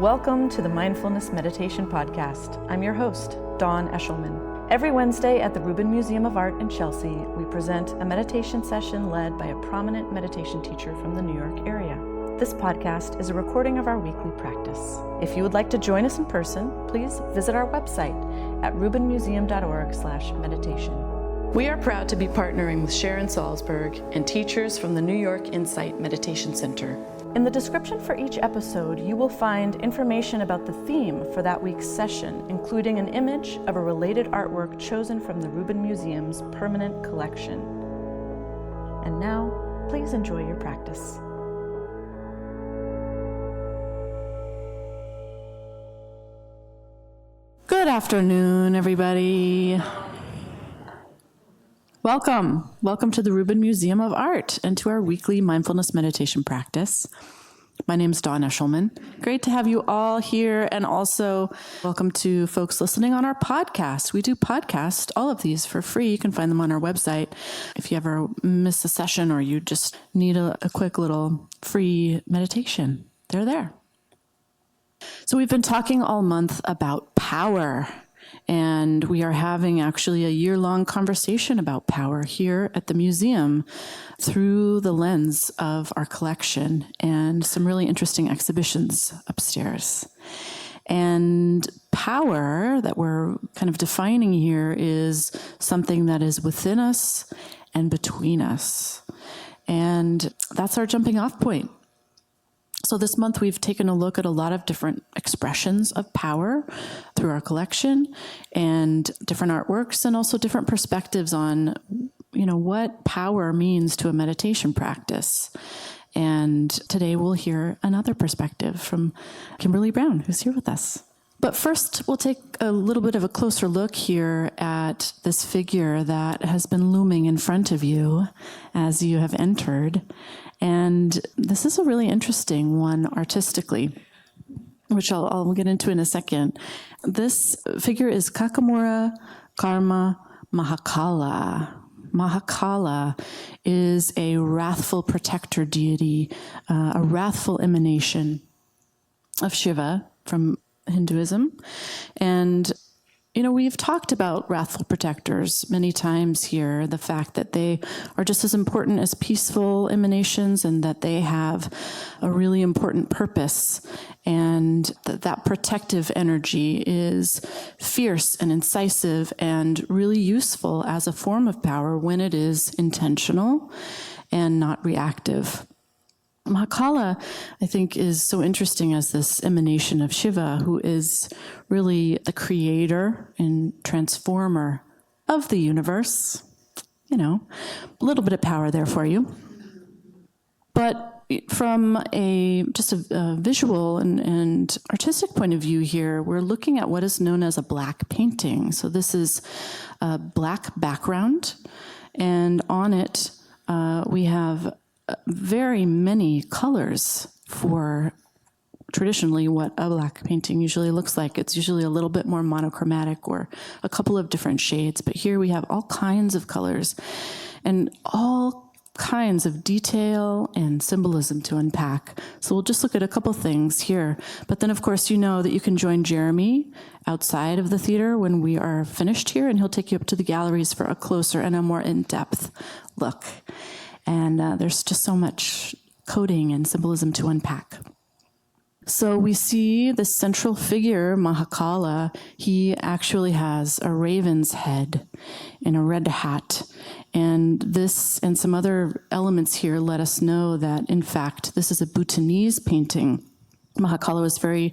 Welcome to the Mindfulness Meditation Podcast. I'm your host, Dawn Eshelman. Every Wednesday at the Rubin Museum of Art in Chelsea, we present a meditation session led by a prominent meditation teacher from the New York area. This podcast is a recording of our weekly practice. If you would like to join us in person, please visit our website at rubinmuseum.org/meditation. We are proud to be partnering with Sharon Salzberg and teachers from the New York Insight Meditation Center. In the description for each episode, you will find information about the theme for that week's session, including an image of a related artwork chosen from the Rubin Museum's permanent collection. And now, please enjoy your practice. Good afternoon, everybody. Welcome to the Rubin Museum of Art and to our weekly mindfulness meditation practice. My name is Dawn Eshelman. Great to have you all here, and also welcome to folks listening on our podcast. We do podcast all of these for free. You can find them on our website. If you ever miss a session or you just need a quick little free meditation, they're there. So we've been talking all month about power. And we are having actually a year-long conversation about power here at the museum through the lens of our collection and some really interesting exhibitions upstairs. And power that we're kind of defining here is something that is within us and between us. And that's our jumping off point. So this month we've taken a look at a lot of different expressions of power through our collection and different artworks, and also different perspectives on, what power means to a meditation practice. And today we'll hear another perspective from Kimberly Brown, who's here with us. But first, we'll take a little bit of a closer look here at this figure that has been looming in front of you as you have entered. And this is a really interesting one artistically, which I'll get into in a second. This figure is Kakamura Karma Mahakala. Mahakala is a wrathful protector deity, a wrathful emanation of Shiva from Hinduism. And we've talked about wrathful protectors many times here, the fact that they are just as important as peaceful emanations and that they have a really important purpose, and that protective energy is fierce and incisive and really useful as a form of power when it is intentional and not reactive. Mahakala, I think, is so interesting as this emanation of Shiva, who is really the creator and transformer of the universe. A little bit of power there for you. But from a visual and artistic point of view here, we're looking at what is known as a black painting. So this is a black background, and on it we have very many colors for traditionally what a black painting usually looks like. It's usually a little bit more monochromatic or a couple of different shades, but here we have all kinds of colors and all kinds of detail and symbolism to unpack. So we'll just look at a couple things here. But then, of course, you know that you can join Jeremy outside of the theater when we are finished here, and he'll take you up to the galleries for a closer and a more in-depth look. And there's just so much coding and symbolism to unpack. So we see the central figure, Mahakala. He actually has a raven's head and a red hat. And this and some other elements here let us know that, in fact, this is a Bhutanese painting. Mahakala was very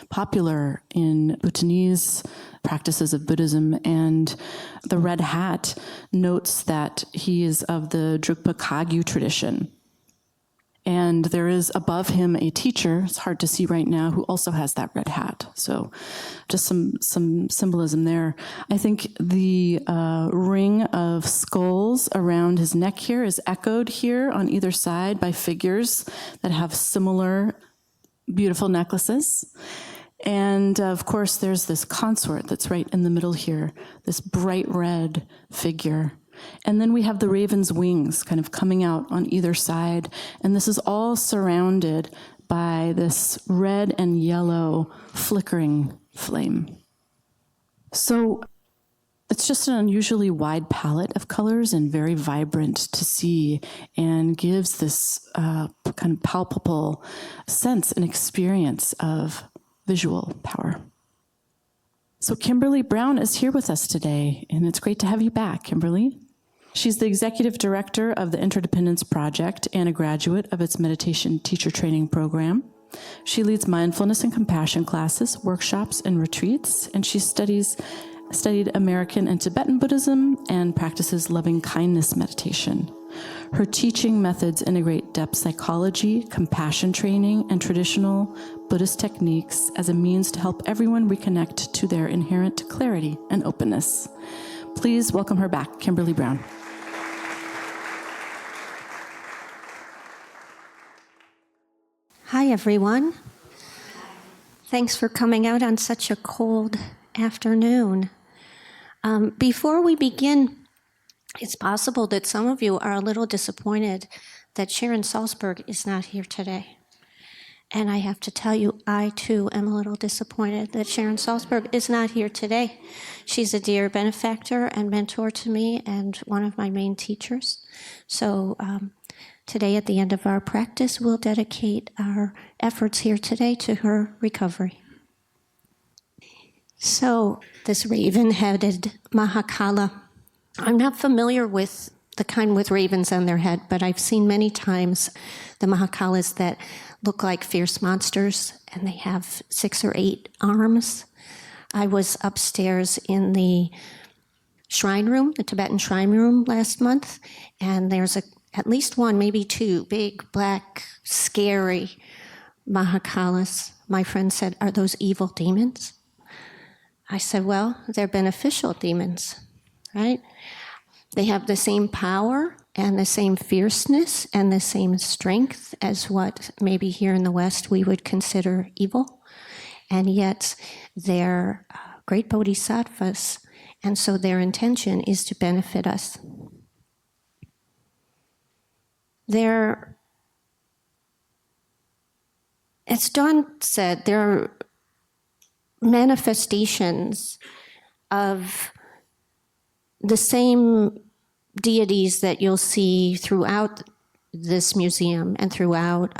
popular in Bhutanese practices of Buddhism, and the red hat notes that he is of the Drukpa Kagyu tradition. And there is above him a teacher, it's hard to see right now, who also has that red hat. So just some symbolism there. I think the ring of skulls around his neck here is echoed here on either side by figures that have similar beautiful necklaces. And of course, there's this consort that's right in the middle here, this bright red figure. And then we have the raven's wings kind of coming out on either side. And this is all surrounded by this red and yellow flickering flame. So it's just an unusually wide palette of colors and very vibrant to see, and gives this kind of palpable sense and experience of visual power. So Kimberly Brown is here with us today, and it's great to have you back, Kimberly. She's the executive director of the Interdependence Project and a graduate of its meditation teacher training program. She leads mindfulness and compassion classes, workshops, and retreats, and she studied American and Tibetan Buddhism and practices loving kindness meditation. Her teaching methods integrate depth psychology, compassion training, and traditional Buddhist techniques as a means to help everyone reconnect to their inherent clarity and openness. Please welcome her back, Kimberly Brown. Hi, everyone. Thanks for coming out on such a cold afternoon. Before we begin, it's possible that some of you are a little disappointed that Sharon Salzberg is not here today. And I have to tell you, I too am a little disappointed that Sharon Salzberg is not here today. She's a dear benefactor and mentor to me and one of my main teachers. So today, at the end of our practice, we'll dedicate our efforts here today to her recovery. So, this raven-headed Mahakala. I'm not familiar with the kind with ravens on their head, but I've seen many times the Mahakalas that look like fierce monsters, and they have 6 or 8 arms. I was upstairs in the shrine room, the Tibetan shrine room last month, and there's at least one, maybe 2, big, black, scary Mahakalas. My friend said, "Are those evil demons?" I said, well, they're beneficial demons, right? They have the same power and the same fierceness and the same strength as what maybe here in the West we would consider evil. And yet they're great bodhisattvas, and so their intention is to benefit us. As Dawn said, there are manifestations of the same deities that you'll see throughout this museum and throughout,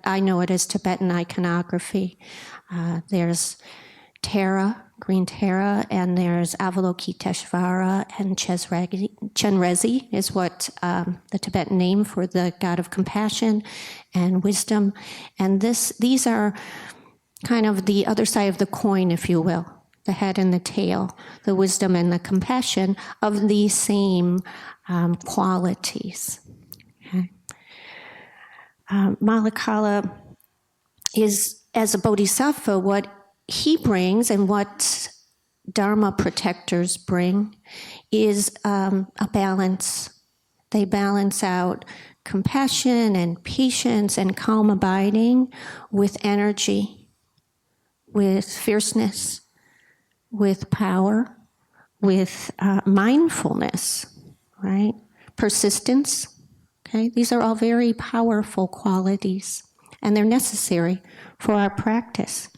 I know it as Tibetan iconography. There's Tara, green Tara, and there's Avalokiteshvara, and Chenrezi is what the Tibetan name for the god of compassion and wisdom. And these are kind of the other side of the coin, if you will, the head and the tail, the wisdom and the compassion of these same qualities. Okay. Mahakala is, as a bodhisattva, what he brings and what Dharma protectors bring is a balance. They balance out compassion and patience and calm abiding with energy, with fierceness, with power, with mindfulness, right? Persistence, okay? These are all very powerful qualities, and they're necessary for our practice.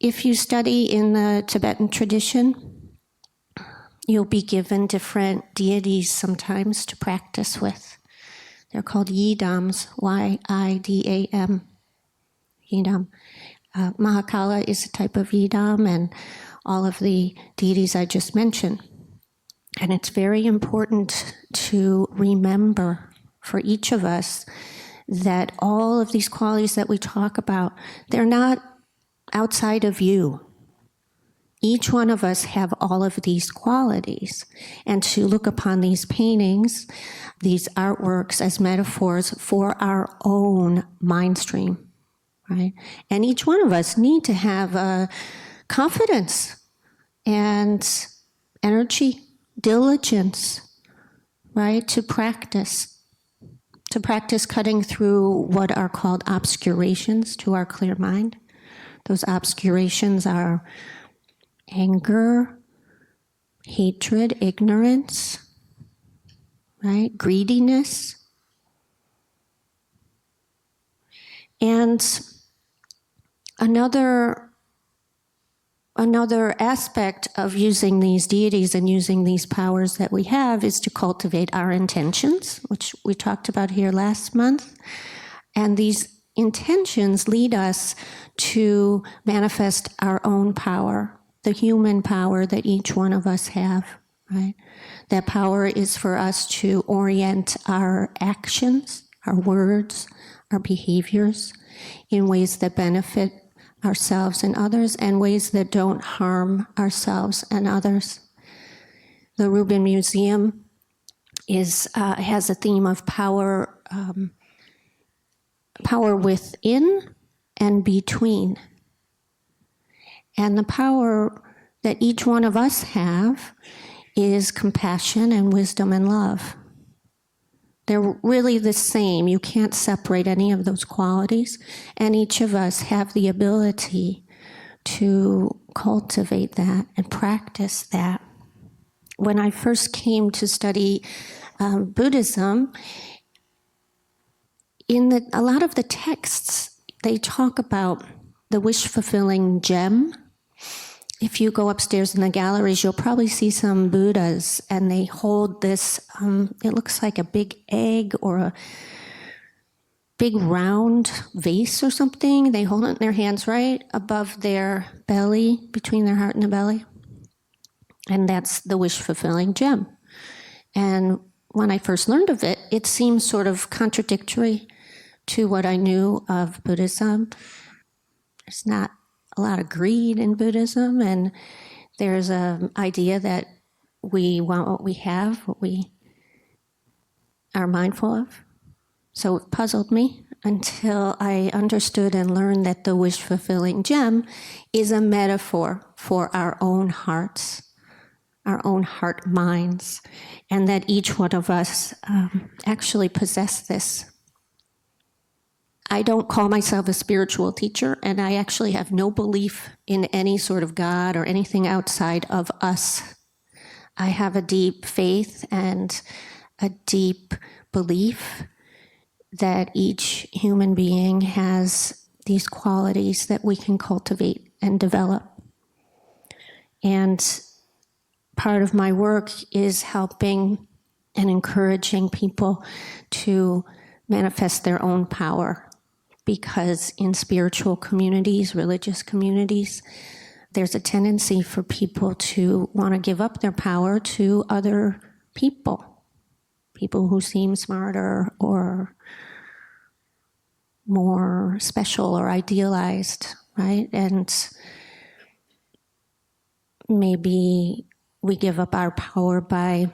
If you study in the Tibetan tradition, you'll be given different deities sometimes to practice with. They're called yidams, Y-I-D-A-M, yidam. Mahakala is a type of yidam, and all of the deities I just mentioned. And it's very important to remember for each of us that all of these qualities that we talk about, they're not outside of you. Each one of us have all of these qualities, and to look upon these paintings, these artworks as metaphors for our own mind stream, right? And each one of us need to have confidence and energy, diligence, right? To practice cutting through what are called obscurations to our clear mind. Those obscurations are anger, hatred, ignorance, right? Greediness, And another aspect of using these deities and using these powers that we have is to cultivate our intentions, which we talked about here last month. And these intentions lead us to manifest our own power, the human power that each one of us have, right? That power is for us to orient our actions, our words, our behaviors in ways that benefit ourselves and others, and ways that don't harm ourselves and others. The Rubin Museum has a theme of power, power within and between. And the power that each one of us have is compassion and wisdom and love. They're really the same. You can't separate any of those qualities. And each of us have the ability to cultivate that and practice that. When I first came to study Buddhism, in a lot of the texts, they talk about the wish-fulfilling gem. If you go upstairs in the galleries, you'll probably see some Buddhas, and they hold this, it looks like a big egg or a big round vase or something. They hold it in their hands right above their belly, between their heart and the belly. And that's the wish-fulfilling gem. And when I first learned of it, it seemed sort of contradictory to what I knew of Buddhism. There's not a lot of greed in Buddhism, and there's an idea that we want what we have, what we are mindful of. So it puzzled me until I understood and learned that the wish-fulfilling gem is a metaphor for our own hearts, our own heart minds, and that each one of us actually possess this. I don't call myself a spiritual teacher, and I actually have no belief in any sort of God or anything outside of us. I have a deep faith and a deep belief that each human being has these qualities that we can cultivate and develop. And part of my work is helping and encouraging people to manifest their own power. Because in spiritual communities, religious communities, there's a tendency for people to want to give up their power to other people who seem smarter or more special or idealized, right? And maybe we give up our power by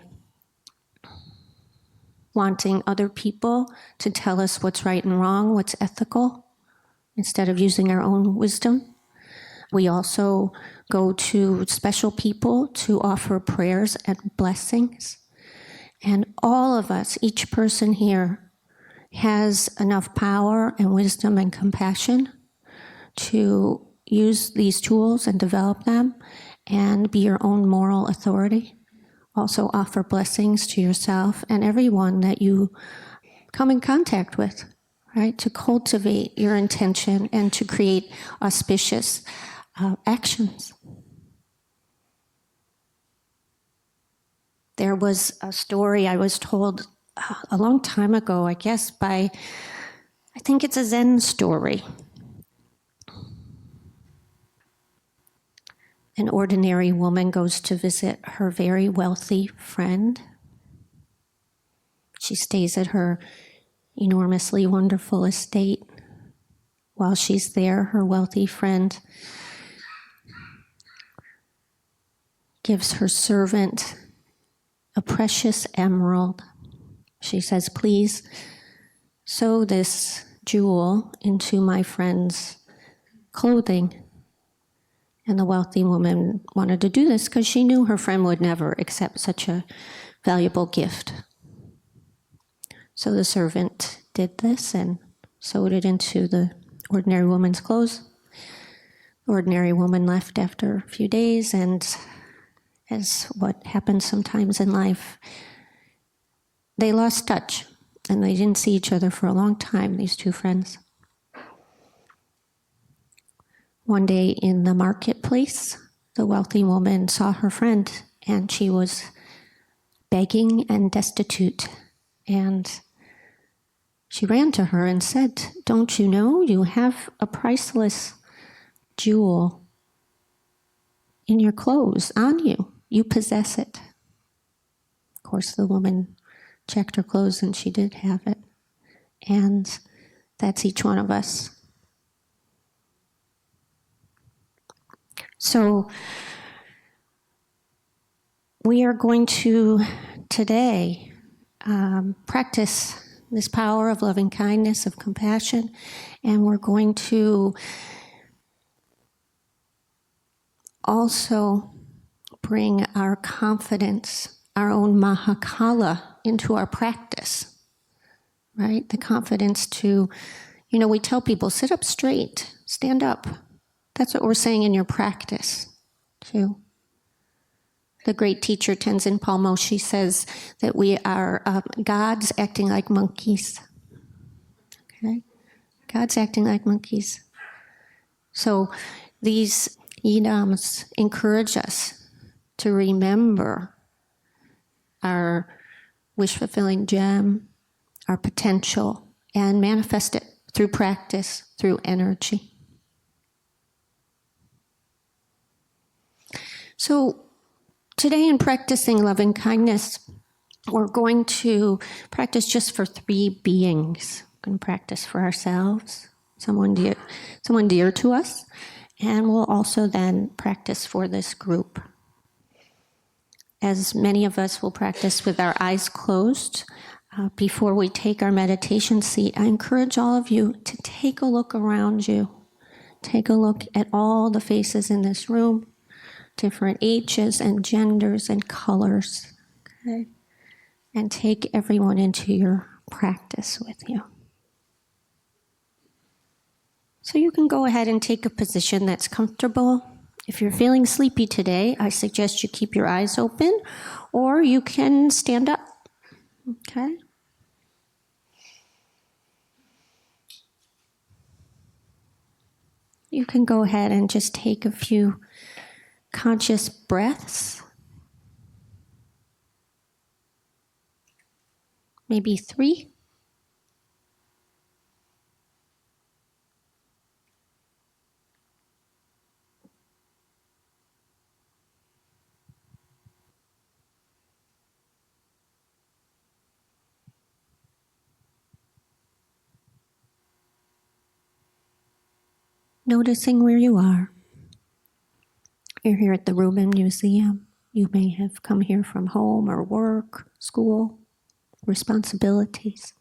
wanting other people to tell us what's right and wrong, what's ethical, instead of using our own wisdom. We also go to special people to offer prayers and blessings. And all of us, each person here, has enough power and wisdom and compassion to use these tools and develop them and be your own moral authority. Also offer blessings to yourself and everyone that you come in contact with, right? To cultivate your intention and to create auspicious actions. There was a story I was told a long time ago, I guess, by, I think it's a Zen story. An ordinary woman goes to visit her very wealthy friend. She stays at her enormously wonderful estate. While she's there, her wealthy friend gives her servant a precious emerald. She says, "Please sew this jewel into my friend's clothing." And the wealthy woman wanted to do this because she knew her friend would never accept such a valuable gift. So the servant did this and sewed it into the ordinary woman's clothes. The ordinary woman left after a few days, and as what happens sometimes in life, they lost touch, and they didn't see each other for a long time, these two friends. One day in the marketplace, the wealthy woman saw her friend, and she was begging and destitute. And she ran to her and said, "Don't you know you have a priceless jewel in your clothes, on you? You possess it." Of course, the woman checked her clothes and she did have it. And that's each one of us. So we are going to today practice this power of loving kindness, of compassion, and we're going to also bring our confidence, our own mahakala, into our practice, right? The confidence to, we tell people, sit up straight, stand up. That's what we're saying in your practice, too. The great teacher Tenzin Palmo, says that we are gods acting like monkeys. Okay? Gods acting like monkeys. So these idams encourage us to remember our wish-fulfilling gem, our potential, and manifest it through practice, through energy. So today in practicing loving kindness, we're going to practice just for 3 beings. We're going to practice for ourselves, someone dear to us, and we'll also then practice for this group. As many of us will practice with our eyes closed, before we take our meditation seat, I encourage all of you to take a look around you. Take a look at all the faces in this room, different ages and genders and colors, okay? And take everyone into your practice with you. So you can go ahead and take a position that's comfortable. If you're feeling sleepy today, I suggest you keep your eyes open, or you can stand up, okay? You can go ahead and just take a few conscious breaths, maybe 3. Noticing where you are. You're here at the Rubin Museum. You may have come here from home or work, school, responsibilities.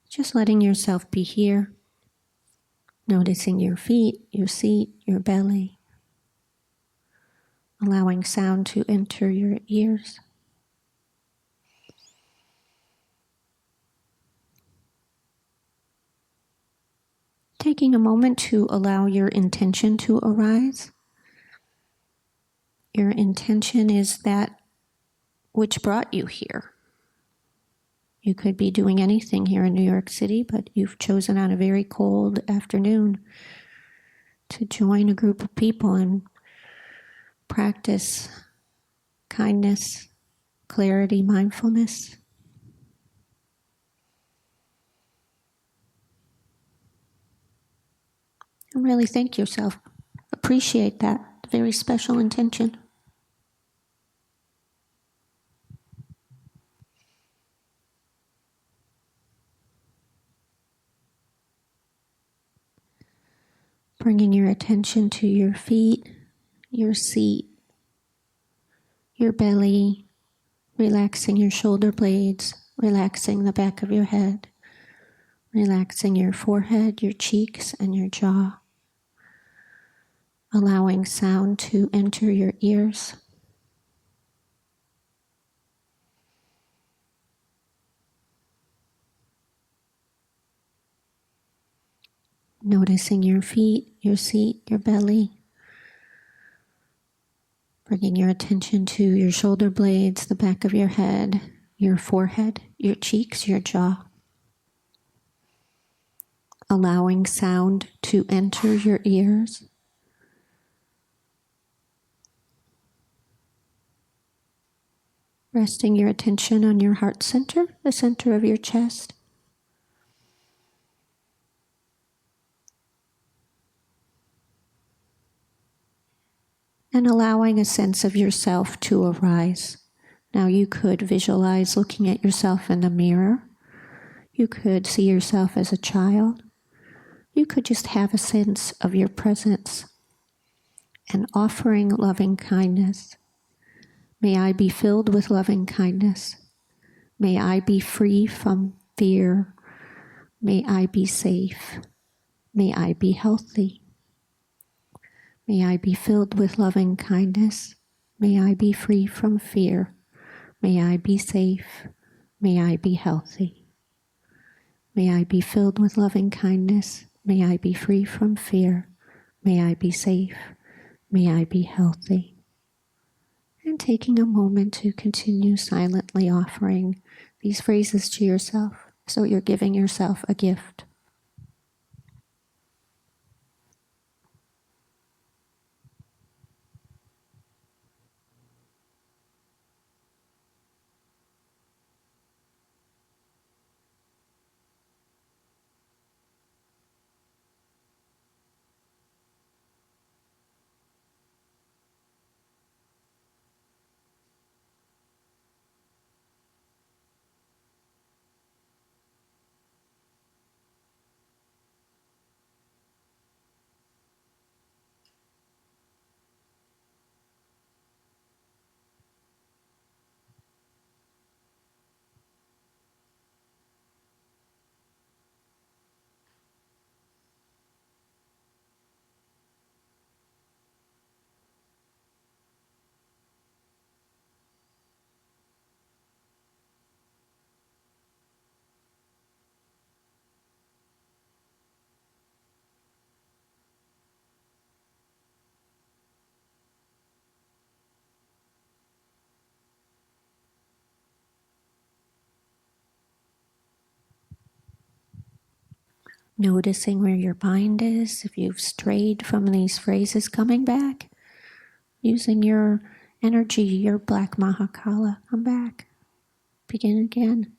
Just letting yourself be here. Noticing your feet, your seat, your belly. Allowing sound to enter your ears. Taking a moment to allow your intention to arise. Your intention is that which brought you here. You could be doing anything here in New York City, but you've chosen on a very cold afternoon to join a group of people and practice kindness, clarity, mindfulness. And really thank yourself. Appreciate that very special intention. Bringing your attention to your feet, your seat, your belly, relaxing your shoulder blades, relaxing the back of your head, relaxing your forehead, your cheeks, and your jaw. Allowing sound to enter your ears. Noticing your feet, your seat, your belly. Bringing your attention to your shoulder blades, the back of your head, your forehead, your cheeks, your jaw. allowing sound to enter your ears. Resting your attention on your heart center, the center of your chest. And allowing a sense of yourself to arise. Now you could visualize looking at yourself in the mirror. You could see yourself as a child. You could just have a sense of your presence and offering loving kindness. May I be filled with loving kindness. May I be free from fear. May I be safe. May I be healthy. May I be filled with loving kindness. May I be free from fear. May I be safe. May I be healthy. May I be filled with loving kindness. May I be free from fear. May I be safe. May I be healthy. And taking a moment to continue silently offering these phrases to yourself, so you're giving yourself a gift. Noticing where your mind is, if you've strayed from these phrases, coming back, using your energy, your black Mahakala, come back, begin again.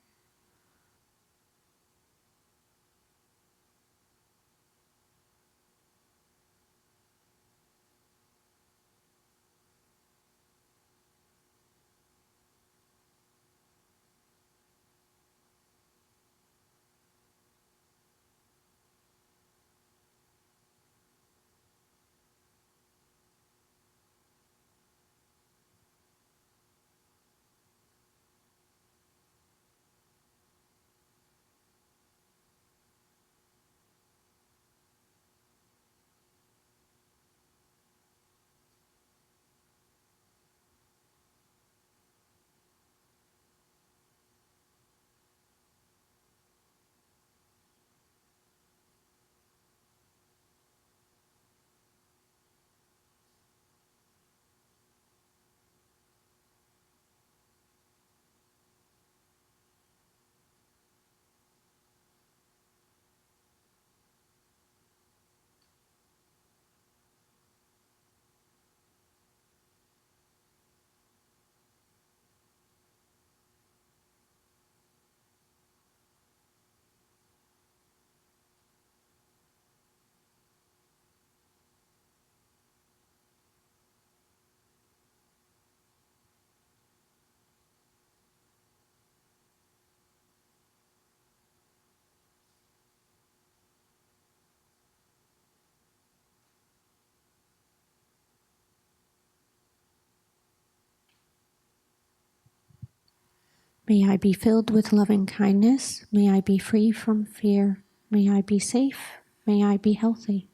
May I be filled with loving kindness. May I be free from fear. May I be safe. May I be healthy.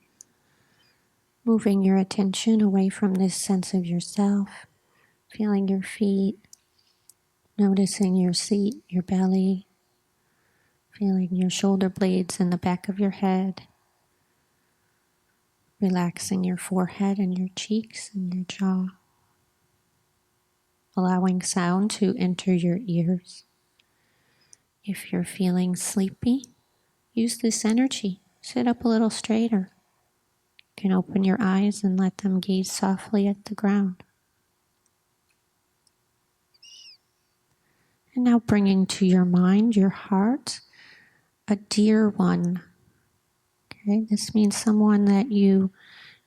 Moving your attention away from this sense of yourself, feeling your feet, noticing your seat, your belly, feeling your shoulder blades in the back of your head, relaxing your forehead and your cheeks and your jaw, allowing sound to enter your ears. If you're feeling sleepy, use this energy Sit up a little straighter. You can open your eyes and let them gaze softly at the ground. And now bringing to your mind, your heart, a dear one. Okay, this means someone that you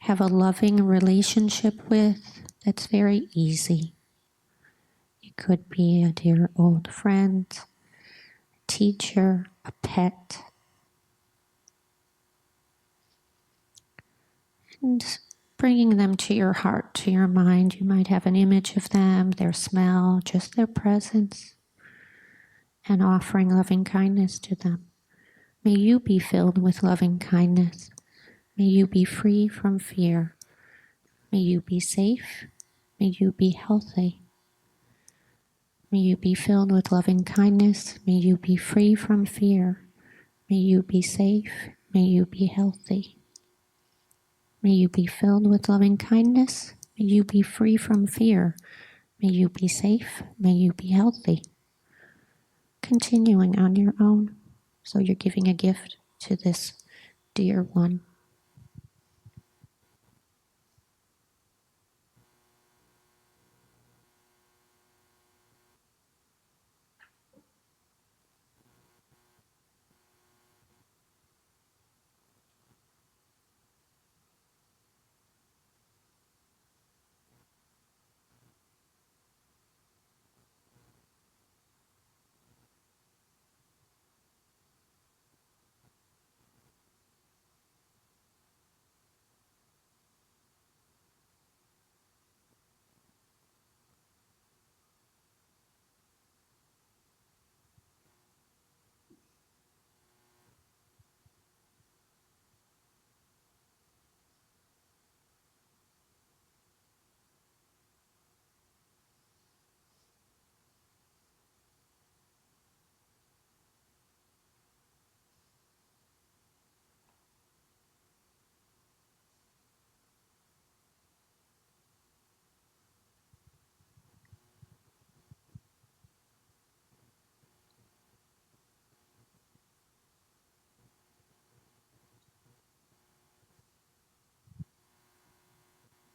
have a loving relationship with that's very easy. It could be a dear old friend, a teacher, a pet. And bringing them to your heart, to your mind. You might have an image of them, their smell, just their presence, and offering loving kindness to them. May you be filled with loving kindness. May you be free from fear. May you be safe. May you be healthy. May you be filled with loving kindness. May you be free from fear. May you be safe. May you be healthy. May you be filled with loving kindness. May you be free from fear. May you be safe. May you be healthy. Continuing on your own. So you're giving a gift to this dear one.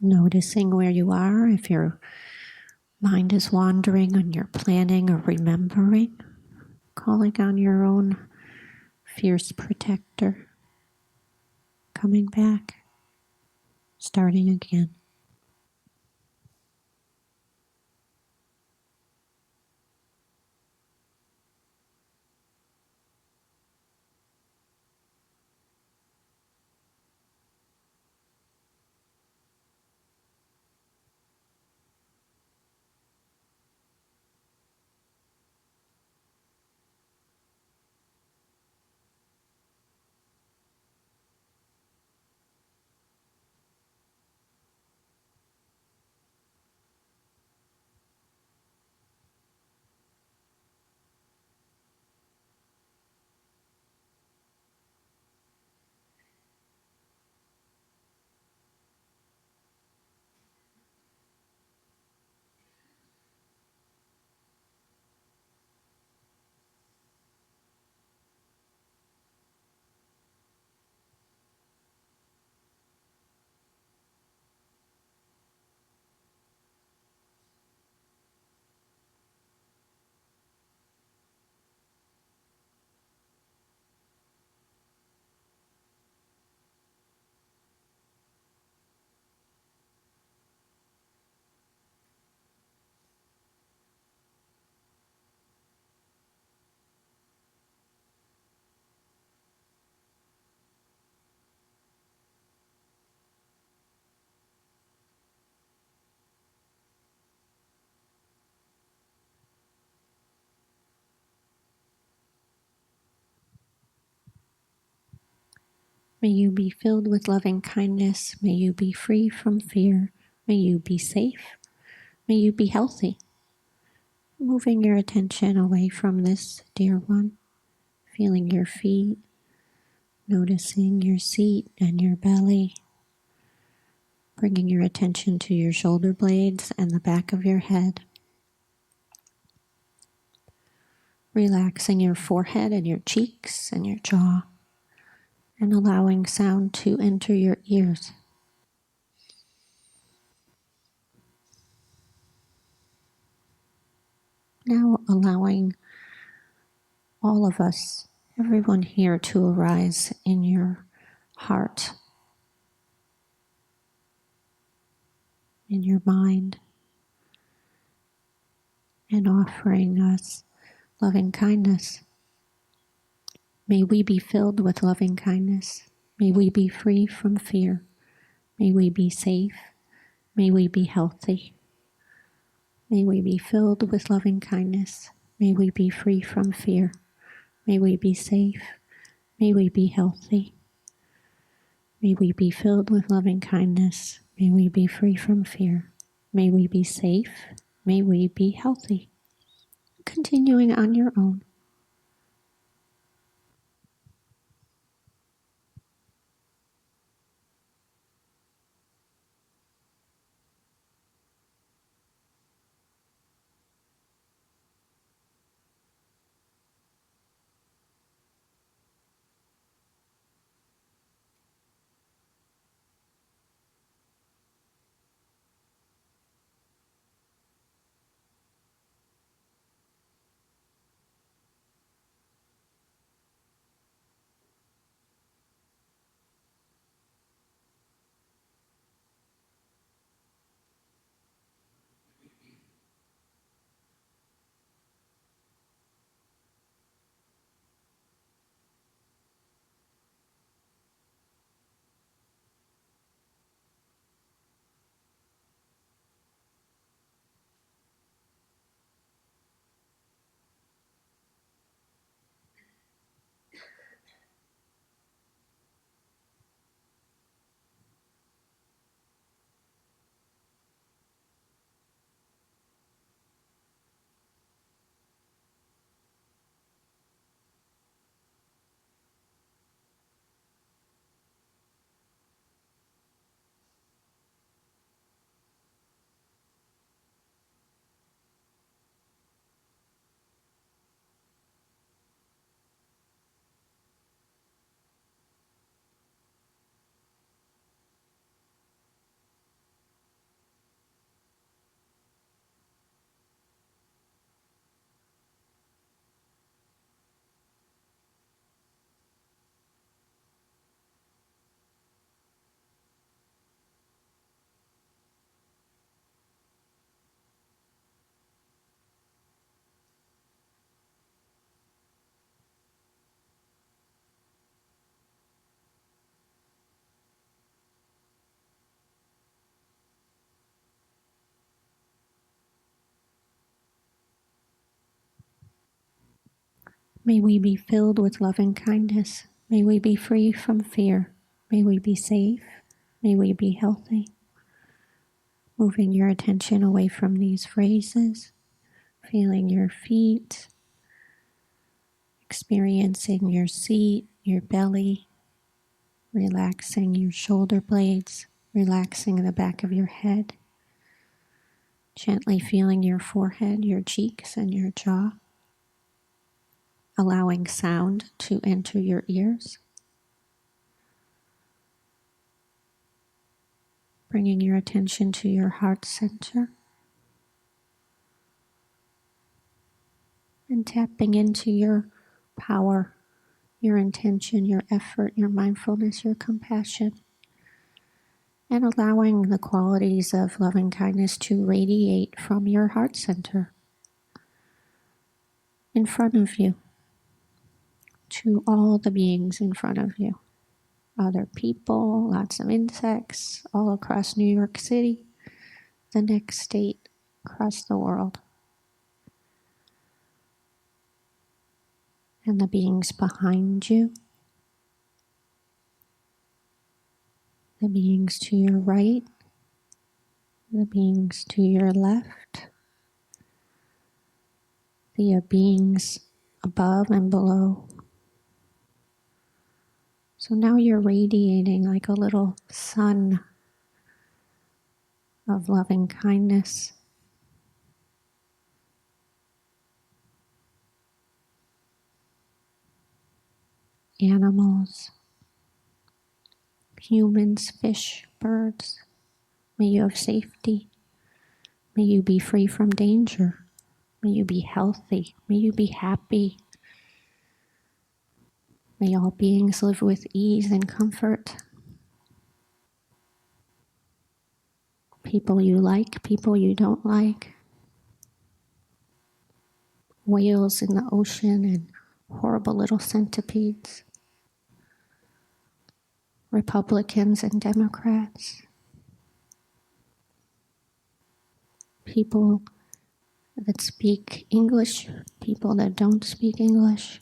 Noticing where you are, if your mind is wandering and you're planning or remembering, calling on your own fierce protector, coming back, starting again. May you be filled with loving kindness. May you be free from fear. May you be safe. May you be healthy. Moving your attention away from this dear one, feeling your feet, noticing your seat and your belly, bringing your attention to your shoulder blades and the back of your head, relaxing your forehead and your cheeks and your jaw, and allowing sound to enter your ears. Now allowing all of us, everyone here, to arise in your heart, in your mind, and offering us loving kindness. May we be filled with loving kindness. May we be free from fear. May we be safe. May we be healthy. May we be filled with loving kindness. May we be free from fear. May we be safe. May we be healthy. May we be filled with loving kindness. May we be free from fear. May we be safe. May we be healthy. Continuing on your own. May we be filled with loving kindness. May we be free from fear. May we be safe. May we be healthy. Moving your attention away from these phrases, feeling your feet, experiencing your seat, your belly, relaxing your shoulder blades, relaxing the back of your head, gently feeling your forehead, your cheeks, and your jaw, allowing sound to enter your ears, bringing your attention to your heart center, and tapping into your power, your intention, your effort, your mindfulness, your compassion, and allowing the qualities of loving kindness to radiate from your heart center in front of you to all the beings in front of you, other people, lots of insects all across New York City, the next state, across the world, and the beings behind you, the beings to your right, the beings to your left, the beings above and below. So now you're radiating like a little sun of loving kindness. Animals, humans, fish, birds. May you have safety. May you be free from danger. May you be healthy. May you be happy. May all beings live with ease and comfort. People you like, people you don't like. Whales in the ocean and horrible little centipedes. Republicans and Democrats. People that speak English, people that don't speak English.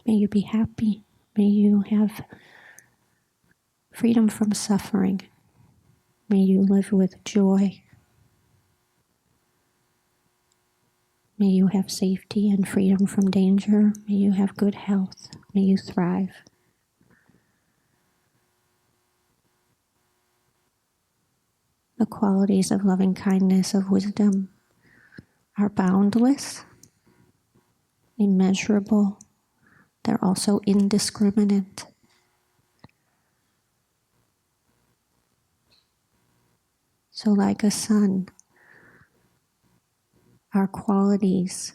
May you be happy. May you have freedom from suffering. May you live with joy. May you have safety and freedom from danger. May you have good health. May you thrive. The qualities of loving kindness, of wisdom, are boundless, immeasurable. They're also indiscriminate. So like a sun, our qualities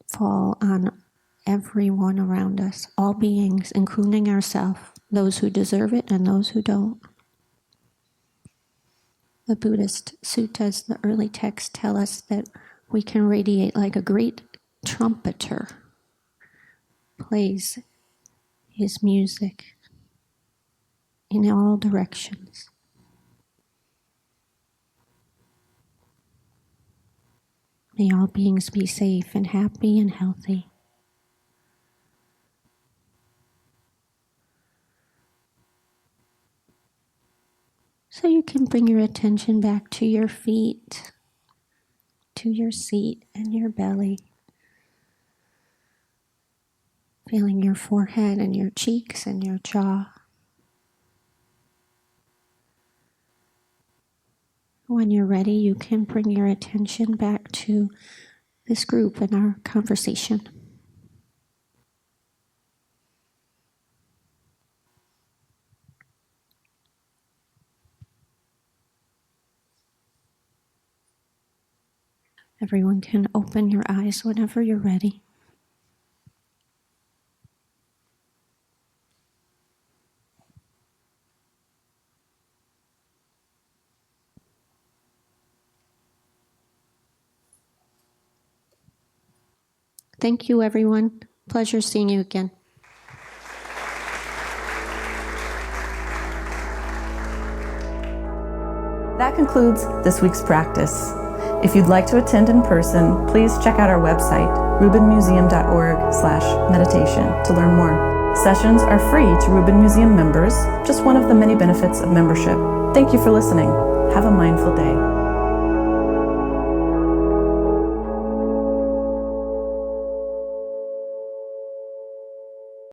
fall on everyone around us, all beings, including ourselves, those who deserve it and those who don't. The Buddhist suttas, the early texts, tell us that we can radiate like a great trumpeter plays his music in all directions. May all beings be safe and happy and healthy. So you can bring your attention back to your feet, to your seat and your belly. Feeling your forehead and your cheeks and your jaw. When you're ready, you can bring your attention back to this group and our conversation. Everyone can open your eyes whenever you're ready. Thank you, everyone. Pleasure seeing you again. That concludes this week's practice. If you'd like to attend in person, please check out our website, rubinmuseum.org/meditation, to learn more. Sessions are free to Rubin Museum members, just one of the many benefits of membership. Thank you for listening. Have a mindful day.